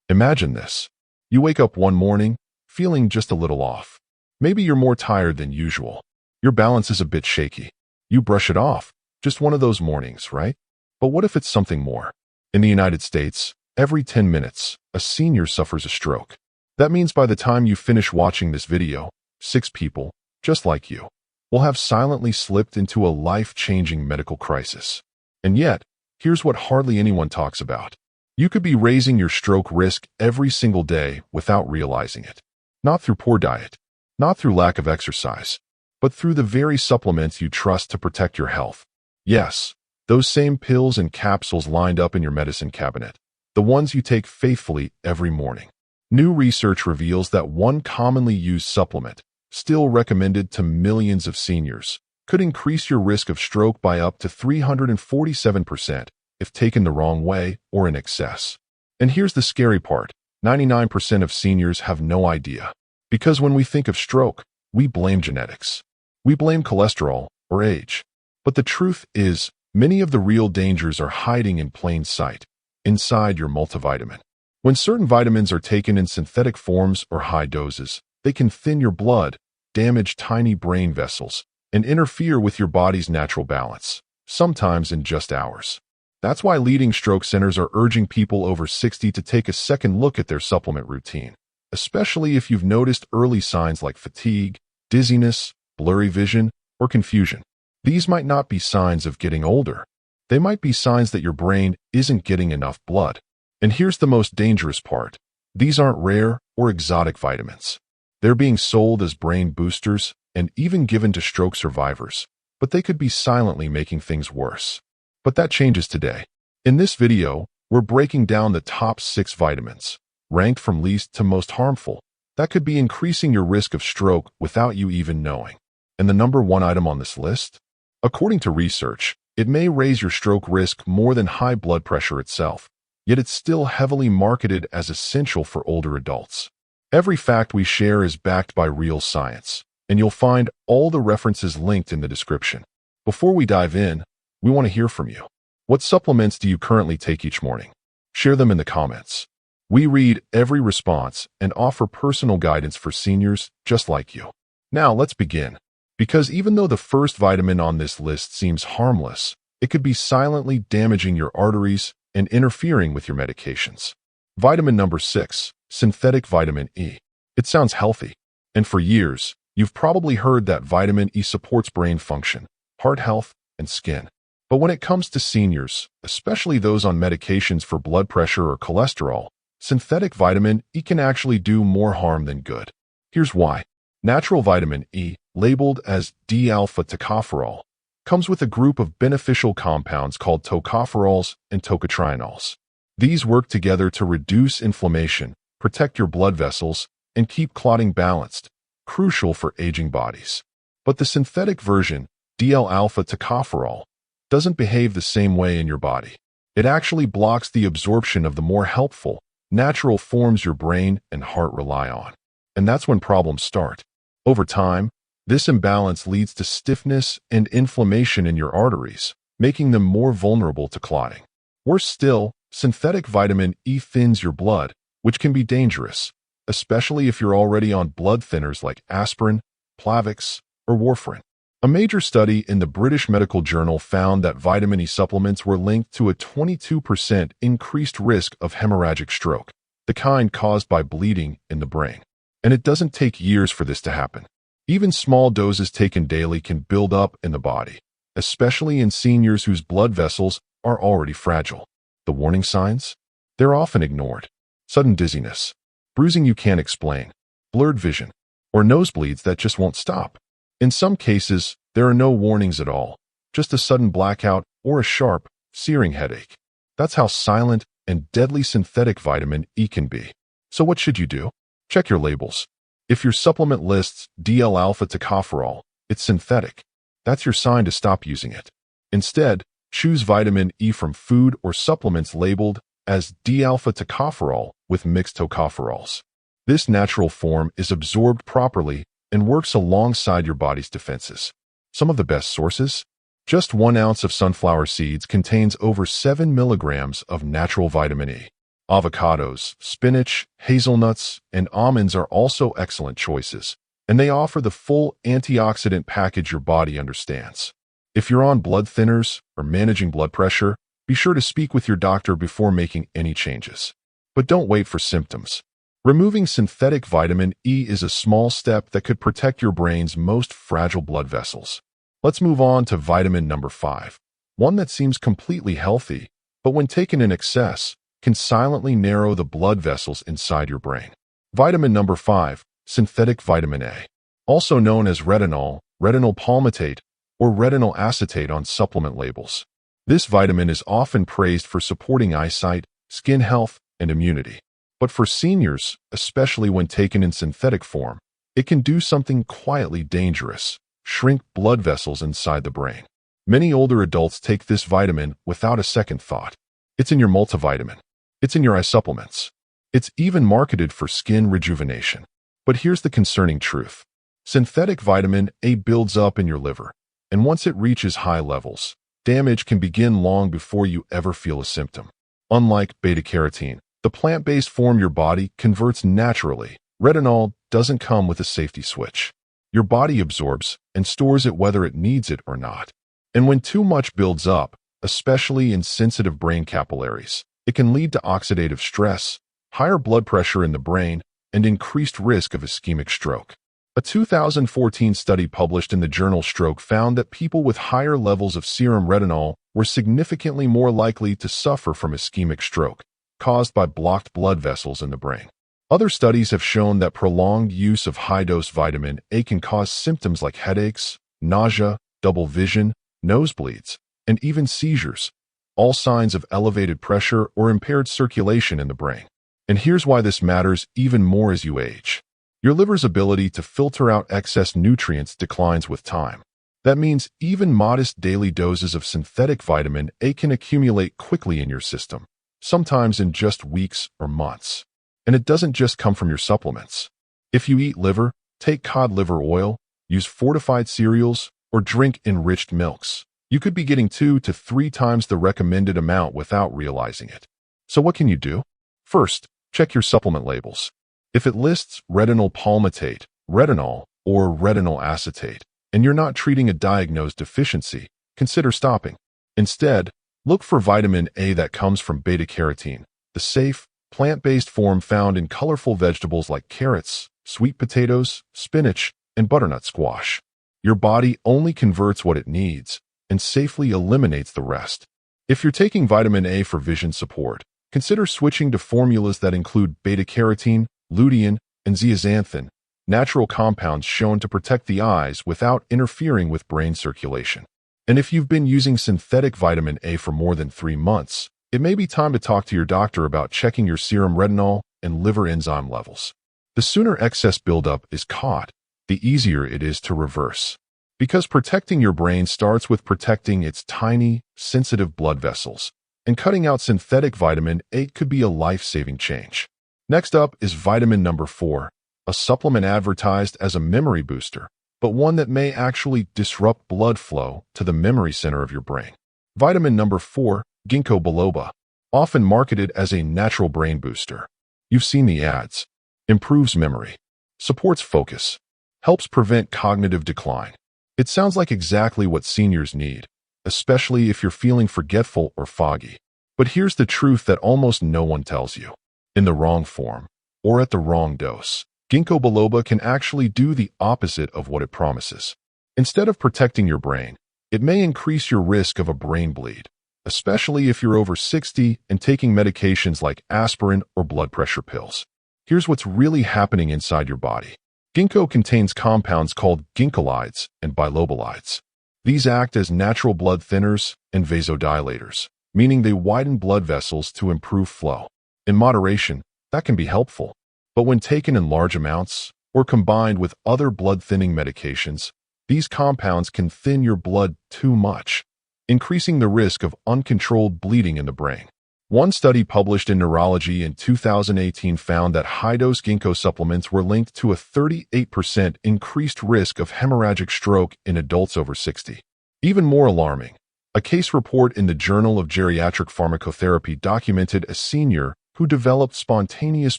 Imagine this. You wake up one morning, feeling just a little off. Maybe you're more tired than usual. Your balance is a bit shaky. You brush it off. Just one of those mornings, right? But what if it's something more? In the United States, every 10 minutes, a senior suffers a stroke. That means by the time you finish watching this video, 6 people, just like you, will have silently slipped into a life-changing medical crisis. And yet, here's what hardly anyone talks about. You could be raising your stroke risk every single day without realizing it. Not through poor diet, not through lack of exercise, but through the very supplements you trust to protect your health. Yes, those same pills and capsules lined up in your medicine cabinet, the ones you take faithfully every morning. New research reveals that one commonly used supplement, still recommended to millions of seniors, could increase your risk of stroke by up to 347% if taken the wrong way or in excess. And here's the scary part. 99% of seniors have no idea. Because when we think of stroke, we blame genetics. We blame cholesterol or age. But the truth is, many of the real dangers are hiding in plain sight, inside your multivitamin. When certain vitamins are taken in synthetic forms or high doses, they can thin your blood, damage tiny brain vessels, and interfere with your body's natural balance, sometimes in just hours. That's why leading stroke centers are urging people over 60 to take a second look at their supplement routine, especially if you've noticed early signs like fatigue, dizziness, blurry vision, or confusion. These might not be signs of getting older. They might be signs that your brain isn't getting enough blood. And here's the most dangerous part. These aren't rare or exotic vitamins. They're being sold as brain boosters and even given to stroke survivors, but they could be silently making things worse. But that changes today. In this video, we're breaking down the top 6 vitamins, ranked from least to most harmful, that could be increasing your risk of stroke without you even knowing. And the number 1 item on this list? According to research, it may raise your stroke risk more than high blood pressure itself, yet it's still heavily marketed as essential for older adults. Every fact we share is backed by real science, and you'll find all the references linked in the description. Before we dive in, we want to hear from you. What supplements do you currently take each morning? Share them in the comments. We read every response and offer personal guidance for seniors just like you. Now let's begin. Because even though the first vitamin on this list seems harmless, it could be silently damaging your arteries and interfering with your medications. Vitamin number 6, synthetic vitamin E. It sounds healthy. And for years, you've probably heard that vitamin E supports brain function, heart health, and skin. But when it comes to seniors, especially those on medications for blood pressure or cholesterol, synthetic vitamin E can actually do more harm than good. Here's why. Natural vitamin E, labeled as D-alpha tocopherol, comes with a group of beneficial compounds called tocopherols and tocotrienols. These work together to reduce inflammation, protect your blood vessels, and keep clotting balanced, crucial for aging bodies. But the synthetic version, D-alpha tocopherol, doesn't behave the same way in your body. It actually blocks the absorption of the more helpful, natural forms your brain and heart rely on. And that's when problems start. Over time, this imbalance leads to stiffness and inflammation in your arteries, making them more vulnerable to clotting. Worse still, synthetic vitamin E thins your blood, which can be dangerous, especially if you're already on blood thinners like aspirin, Plavix, or warfarin. A major study in the British Medical Journal found that vitamin E supplements were linked to a 22% increased risk of hemorrhagic stroke, the kind caused by bleeding in the brain. And it doesn't take years for this to happen. Even small doses taken daily can build up in the body, especially in seniors whose blood vessels are already fragile. The warning signs? They're often ignored. Sudden dizziness, bruising you can't explain, blurred vision, or nosebleeds that just won't stop. In some cases, there are no warnings at all, just a sudden blackout or a sharp, searing headache. That's how silent and deadly synthetic vitamin E can be. So what should you do? Check your labels. If your supplement lists D-alpha tocopherol, it's synthetic. That's your sign to stop using it. Instead, choose vitamin E from food or supplements labeled as D-alpha tocopherol with mixed tocopherols. This natural form is absorbed properly and works alongside your body's defenses. Some of the best sources? Just 1 ounce of sunflower seeds contains over 7 milligrams of natural vitamin E. Avocados, spinach, hazelnuts, and almonds are also excellent choices, and they offer the full antioxidant package your body understands. If you're on blood thinners or managing blood pressure, be sure to speak with your doctor before making any changes. But don't wait for symptoms. Removing synthetic vitamin E is a small step that could protect your brain's most fragile blood vessels. Let's move on to vitamin number 5, one that seems completely healthy, but when taken in excess, can silently narrow the blood vessels inside your brain. Vitamin number 5, synthetic vitamin A, also known as retinol, retinol palmitate, or retinol acetate on supplement labels. This vitamin is often praised for supporting eyesight, skin health, and immunity. But for seniors, especially when taken in synthetic form, it can do something quietly dangerous: shrink blood vessels inside the brain. Many older adults take this vitamin without a second thought. It's in your multivitamin. It's in your eye supplements. It's even marketed for skin rejuvenation. But here's the concerning truth. Synthetic vitamin A builds up in your liver, and once it reaches high levels, damage can begin long before you ever feel a symptom. Unlike beta-carotene, the plant-based form your body converts naturally, retinol doesn't come with a safety switch. Your body absorbs and stores it whether it needs it or not. And when too much builds up, especially in sensitive brain capillaries, it can lead to oxidative stress, higher blood pressure in the brain, and increased risk of ischemic stroke. A 2014 study published in the journal Stroke found that people with higher levels of serum retinol were significantly more likely to suffer from ischemic stroke, caused by blocked blood vessels in the brain. Other studies have shown that prolonged use of high-dose vitamin A can cause symptoms like headaches, nausea, double vision, nosebleeds, and even seizures, all signs of elevated pressure or impaired circulation in the brain. And here's why this matters even more as you age. Your liver's ability to filter out excess nutrients declines with time. That means even modest daily doses of synthetic vitamin A can accumulate quickly in your system, sometimes in just weeks or months. And it doesn't just come from your supplements. If you eat liver, take cod liver oil, use fortified cereals, or drink enriched milks, you could be getting 2 to 3 times the recommended amount without realizing it. So what can you do? First, check your supplement labels. If it lists retinol palmitate, retinol, or retinol acetate, and you're not treating a diagnosed deficiency, consider stopping. Instead, look for vitamin A that comes from beta-carotene, the safe, plant-based form found in colorful vegetables like carrots, sweet potatoes, spinach, and butternut squash. Your body only converts what it needs and safely eliminates the rest. If you're taking vitamin A for vision support, consider switching to formulas that include beta-carotene, lutein, and zeaxanthin, natural compounds shown to protect the eyes without interfering with brain circulation. And if you've been using synthetic vitamin A for more than 3 months, it may be time to talk to your doctor about checking your serum retinol and liver enzyme levels. The sooner excess buildup is caught, the easier it is to reverse. Because protecting your brain starts with protecting its tiny, sensitive blood vessels, and cutting out synthetic vitamin A could be a life-saving change. Next up is vitamin number 4, a supplement advertised as a memory booster, but one that may actually disrupt blood flow to the memory center of your brain. Vitamin number 4, ginkgo biloba, often marketed as a natural brain booster. You've seen the ads. Improves memory, supports focus, helps prevent cognitive decline. It sounds like exactly what seniors need, especially if you're feeling forgetful or foggy. But here's the truth that almost no one tells you. In the wrong form, or at the wrong dose, ginkgo biloba can actually do the opposite of what it promises. Instead of protecting your brain, it may increase your risk of a brain bleed, especially if you're over 60 and taking medications like aspirin or blood pressure pills. Here's what's really happening inside your body. Ginkgo contains compounds called ginkgolides and bilobalides. These act as natural blood thinners and vasodilators, meaning they widen blood vessels to improve flow. In moderation, that can be helpful, but when taken in large amounts or combined with other blood-thinning medications, these compounds can thin your blood too much, increasing the risk of uncontrolled bleeding in the brain. One study published in Neurology in 2018 found that high-dose ginkgo supplements were linked to a 38% increased risk of hemorrhagic stroke in adults over 60. Even more alarming, a case report in the Journal of Geriatric Pharmacotherapy documented a senior who developed spontaneous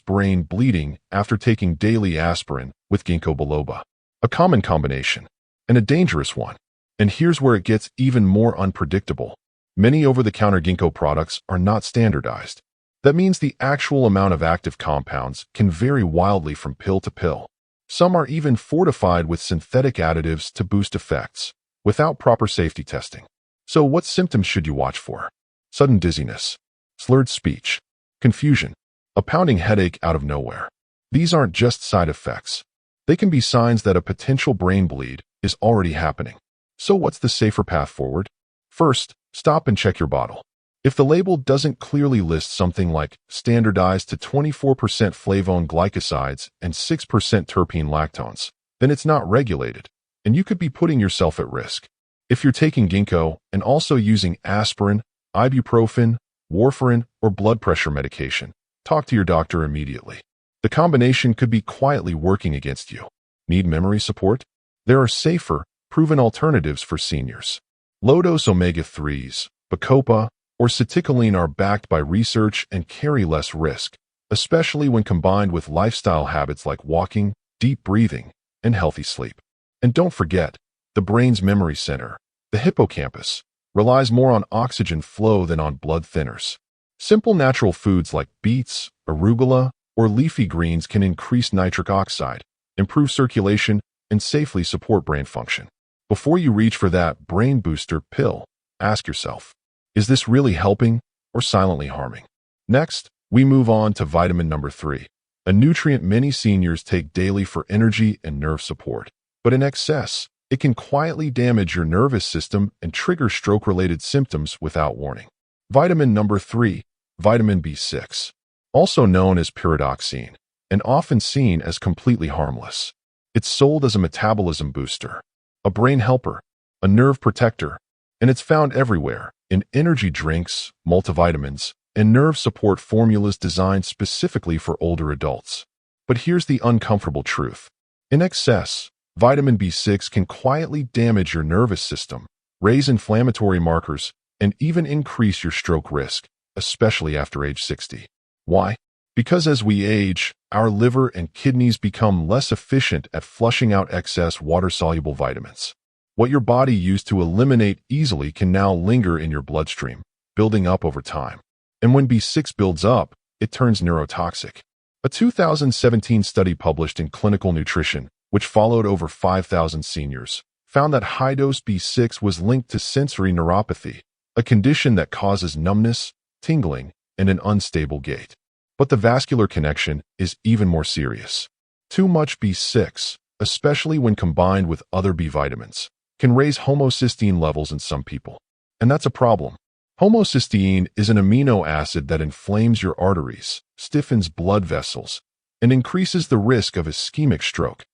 brain bleeding after taking daily aspirin with ginkgo biloba. A common combination, and a dangerous one. And here's where it gets even more unpredictable. Many over-the-counter ginkgo products are not standardized. That means the actual amount of active compounds can vary wildly from pill to pill. Some are even fortified with synthetic additives to boost effects, without proper safety testing. So what symptoms should you watch for? Sudden dizziness, slurred speech, confusion, a pounding headache out of nowhere. These aren't just side effects. They can be signs that a potential brain bleed is already happening. So what's the safer path forward? First, stop and check your bottle. If the label doesn't clearly list something like standardized to 24% flavone glycosides and 6% terpene lactones, then it's not regulated, and you could be putting yourself at risk. If you're taking ginkgo and also using aspirin, ibuprofen, warfarin, or blood pressure medication, talk to your doctor immediately. The combination could be quietly working against you. Need memory support? There are safer, proven alternatives for seniors. Low-dose omega-3s, bacopa, or ceticoline are backed by research and carry less risk, especially when combined with lifestyle habits like walking, deep breathing, and healthy sleep. And don't forget, the brain's memory center, the hippocampus, relies more on oxygen flow than on blood thinners. Simple natural foods like beets, arugula, or leafy greens can increase nitric oxide, improve circulation, and safely support brain function. Before you reach for that brain booster pill, ask yourself, is this really helping or silently harming? Next, we move on to vitamin number 3, a nutrient many seniors take daily for energy and nerve support. But in excess, it can quietly damage your nervous system and trigger stroke-related symptoms without warning. Vitamin number 3, vitamin B6, also known as pyridoxine, and often seen as completely harmless. It's sold as a metabolism booster, a brain helper, a nerve protector, and it's found everywhere, in energy drinks, multivitamins, and nerve support formulas designed specifically for older adults. But here's the uncomfortable truth. In excess, vitamin B6 can quietly damage your nervous system, raise inflammatory markers, and even increase your stroke risk, especially after age 60. Why? Because as we age, our liver and kidneys become less efficient at flushing out excess water-soluble vitamins. What your body used to eliminate easily can now linger in your bloodstream, building up over time. And when B6 builds up, it turns neurotoxic. A 2017 study published in Clinical Nutrition, which followed over 5,000 seniors, found that high-dose B6 was linked to sensory neuropathy, a condition that causes numbness, tingling, and an unstable gait. But the vascular connection is even more serious. Too much B6, especially when combined with other B vitamins, can raise homocysteine levels in some people. And that's a problem. Homocysteine is an amino acid that inflames your arteries, stiffens blood vessels, and increases the risk of ischemic stroke,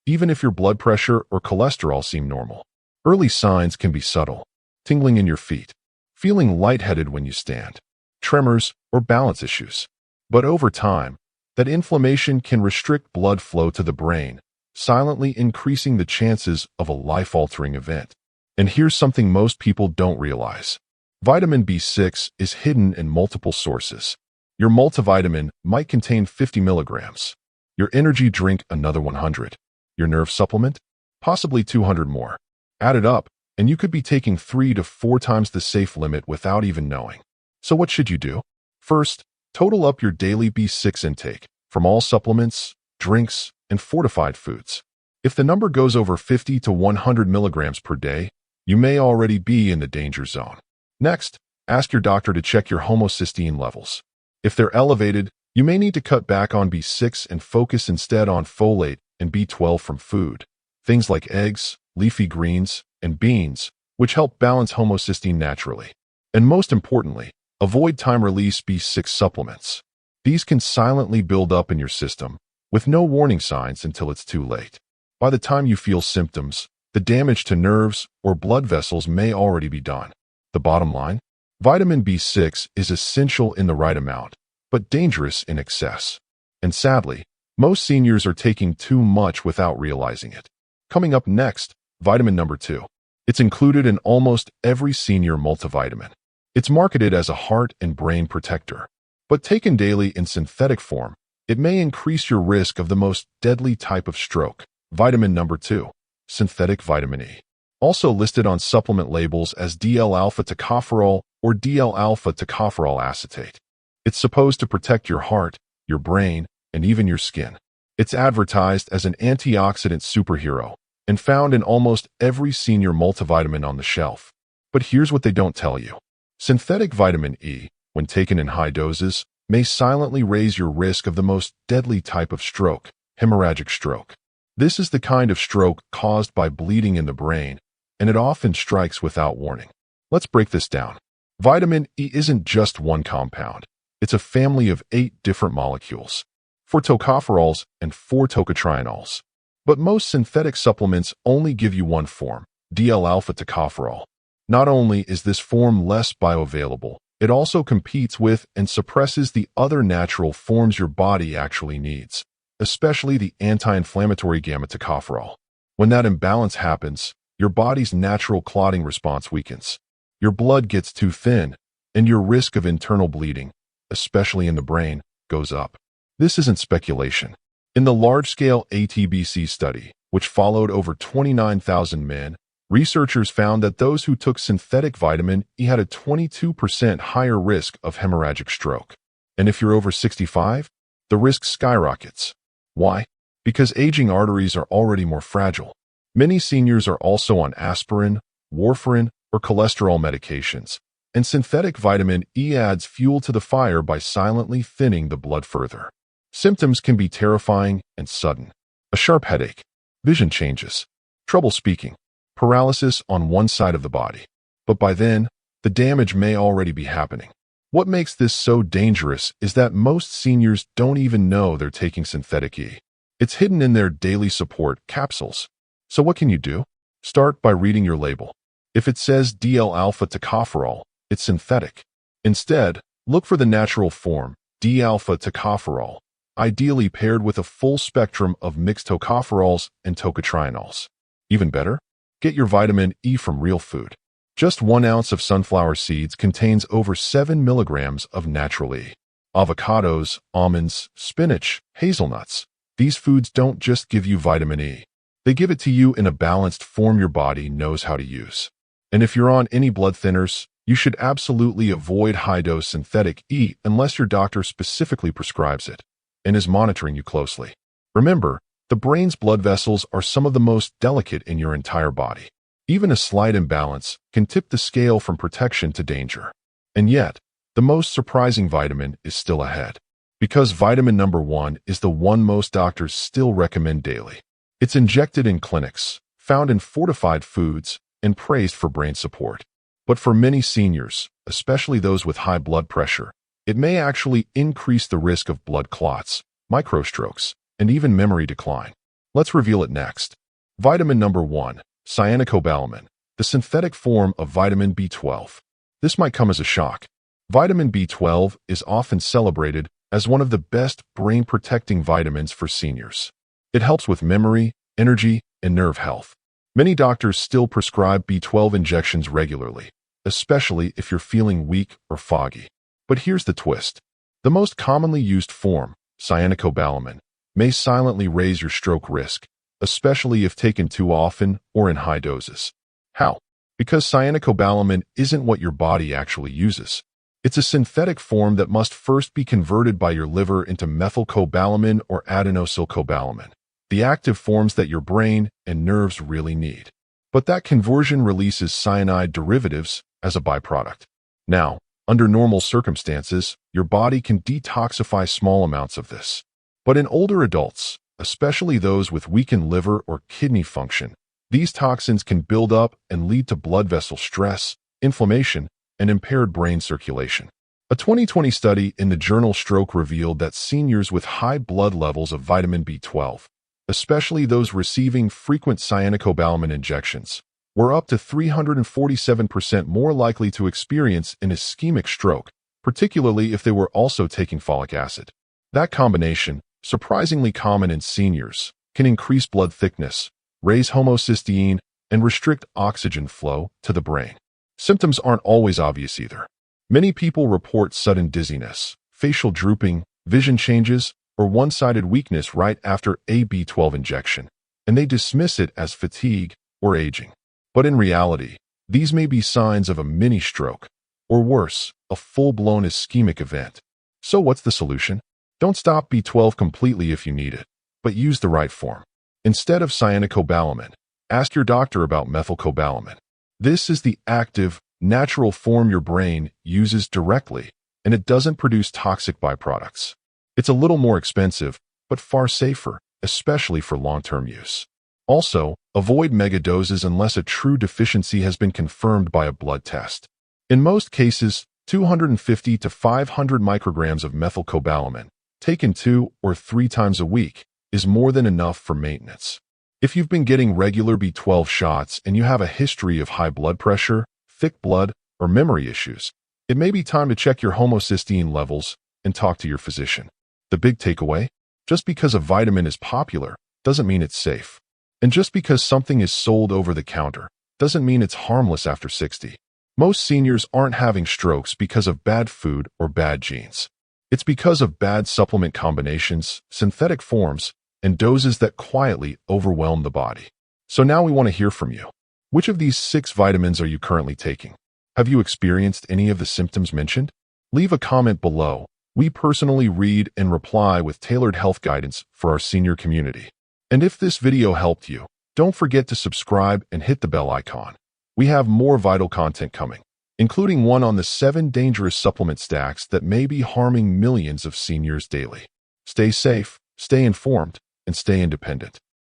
even if your blood pressure or cholesterol seem normal. Early signs can be subtle: tingling in your feet, feeling lightheaded when you stand, tremors, or balance issues. But over time, that inflammation can restrict blood flow to the brain, silently increasing the chances of a life-altering event. And here's something most people don't realize. Vitamin B6 is hidden in multiple sources. Your multivitamin might contain 50 milligrams. Your energy drink another 100. Your nerve supplement? Possibly 200 more. Add it up, and you could be taking 3 to 4 times the safe limit without even knowing. So what should you do? First, total up your daily B6 intake from all supplements, drinks, and fortified foods. If the number goes over 50 to 100 milligrams per day, you may already be in the danger zone. Next, ask your doctor to check your homocysteine levels. If they're elevated, you may need to cut back on B6 and focus instead on folate and B12 from food, things like eggs, leafy greens, and beans, which help balance homocysteine naturally. And most importantly, avoid time-release B6 supplements. These can silently build up in your system, with no warning signs until it's too late. By the time you feel symptoms, the damage to nerves or blood vessels may already be done. The bottom line? Vitamin B6 is essential in the right amount, but dangerous in excess. And sadly, most seniors are taking too much without realizing it. Coming up next, vitamin number 2. It's included in almost every senior multivitamin. It's marketed as a heart and brain protector. But taken daily in synthetic form, it may increase your risk of the most deadly type of stroke. Vitamin number 2, synthetic vitamin E. Also listed on supplement labels as DL-alpha tocopherol or DL-alpha tocopherol acetate. It's supposed to protect your heart, your brain, and even your skin. It's advertised as an antioxidant superhero and found in almost every senior multivitamin on the shelf. But here's what they don't tell you. Synthetic vitamin E, when taken in high doses, may silently raise your risk of the most deadly type of stroke, hemorrhagic stroke. This is the kind of stroke caused by bleeding in the brain, and it often strikes without warning. Let's break this down. Vitamin E isn't just one compound. It's a family of 8 different molecules, 4 tocopherols and 4 tocotrienols. But most synthetic supplements only give you one form, DL-alpha tocopherol. Not only is this form less bioavailable, it also competes with and suppresses the other natural forms your body actually needs, especially the anti-inflammatory gamma tocopherol. When that imbalance happens, your body's natural clotting response weakens. Your blood gets too thin, and your risk of internal bleeding, especially in the brain, goes up. This isn't speculation. In the large-scale ATBC study, which followed over 29,000 men, researchers found that those who took synthetic vitamin E had a 22% higher risk of hemorrhagic stroke. And if you're over 65, the risk skyrockets. Why? Because aging arteries are already more fragile. Many seniors are also on aspirin, warfarin, or cholesterol medications, and synthetic vitamin E adds fuel to the fire by silently thinning the blood further. Symptoms can be terrifying and sudden. A sharp headache, vision changes, trouble speaking, paralysis on one side of the body. But by then, the damage may already be happening. What makes this so dangerous is that most seniors don't even know they're taking synthetic E. It's hidden in their daily support capsules. So what can you do? Start by reading your label. If it says DL-alpha tocopherol, it's synthetic. Instead, look for the natural form, D-alpha tocopherol, ideally paired with a full spectrum of mixed tocopherols and tocotrienols. Even better, get your vitamin E from real food. Just 1 ounce of sunflower seeds contains over 7 milligrams of natural E. Avocados, almonds, spinach, hazelnuts. These foods don't just give you vitamin E. They give it to you in a balanced form your body knows how to use. And if you're on any blood thinners, you should absolutely avoid high-dose synthetic E unless your doctor specifically prescribes it and is monitoring you closely. Remember, the brain's blood vessels are some of the most delicate in your entire body. Even a slight imbalance can tip the scale from protection to danger. And yet, the most surprising vitamin is still ahead. Because vitamin number 1 is the one most doctors still recommend daily. It's injected in clinics, found in fortified foods, and praised for brain support. But for many seniors, especially those with high blood pressure, it may actually increase the risk of blood clots, microstrokes, and even memory decline. Let's reveal it next. Vitamin number 1, cyanocobalamin, the synthetic form of vitamin B12. This might come as a shock. Vitamin B12 is often celebrated as one of the best brain-protecting vitamins for seniors. It helps with memory, energy, and nerve health. Many doctors still prescribe B12 injections regularly, especially if you're feeling weak or foggy. But here's the twist. The most commonly used form, cyanocobalamin, may silently raise your stroke risk, especially if taken too often or in high doses. How? Because cyanocobalamin isn't what your body actually uses. It's a synthetic form that must first be converted by your liver into methylcobalamin or adenosylcobalamin, the active forms that your brain and nerves really need. But that conversion releases cyanide derivatives as a byproduct. Now, under normal circumstances, your body can detoxify small amounts of this. But in older adults, especially those with weakened liver or kidney function, these toxins can build up and lead to blood vessel stress, inflammation, and impaired brain circulation. A 2020 study in the journal Stroke revealed that seniors with high blood levels of vitamin B12, especially those receiving frequent cyanocobalamin injections, were up to 347% more likely to experience an ischemic stroke, particularly if they were also taking folic acid. That combination, surprisingly common in seniors, can increase blood thickness, raise homocysteine, and restrict oxygen flow to the brain. Symptoms aren't always obvious either. Many people report sudden dizziness, facial drooping, vision changes, or one-sided weakness right after a B12 injection, and they dismiss it as fatigue or aging. But in reality, these may be signs of a mini-stroke, or worse, a full-blown ischemic event. So what's the solution? Don't stop B12 completely if you need it, but use the right form. Instead of cyanocobalamin, ask your doctor about methylcobalamin. This is the active, natural form your brain uses directly, and it doesn't produce toxic byproducts. It's a little more expensive, but far safer, especially for long-term use. Also, avoid megadoses unless a true deficiency has been confirmed by a blood test. In most cases, 250 to 500 micrograms of methylcobalamin, taken 2 or 3 times a week, is more than enough for maintenance. If you've been getting regular B12 shots and you have a history of high blood pressure, thick blood, or memory issues, it may be time to check your homocysteine levels and talk to your physician. The big takeaway? Just because a vitamin is popular doesn't mean it's safe. And just because something is sold over the counter doesn't mean it's harmless after 60. Most seniors aren't having strokes because of bad food or bad genes. It's because of bad supplement combinations, synthetic forms, and doses that quietly overwhelm the body. So now we want to hear from you. Which of these 6 vitamins are you currently taking? Have you experienced any of the symptoms mentioned? Leave a comment below. We personally read and reply with tailored health guidance for our senior community. And if this video helped you, don't forget to subscribe and hit the bell icon. We have more vital content coming, including one on the 7 dangerous supplement stacks that may be harming millions of seniors daily. Stay safe, stay informed, and stay independent.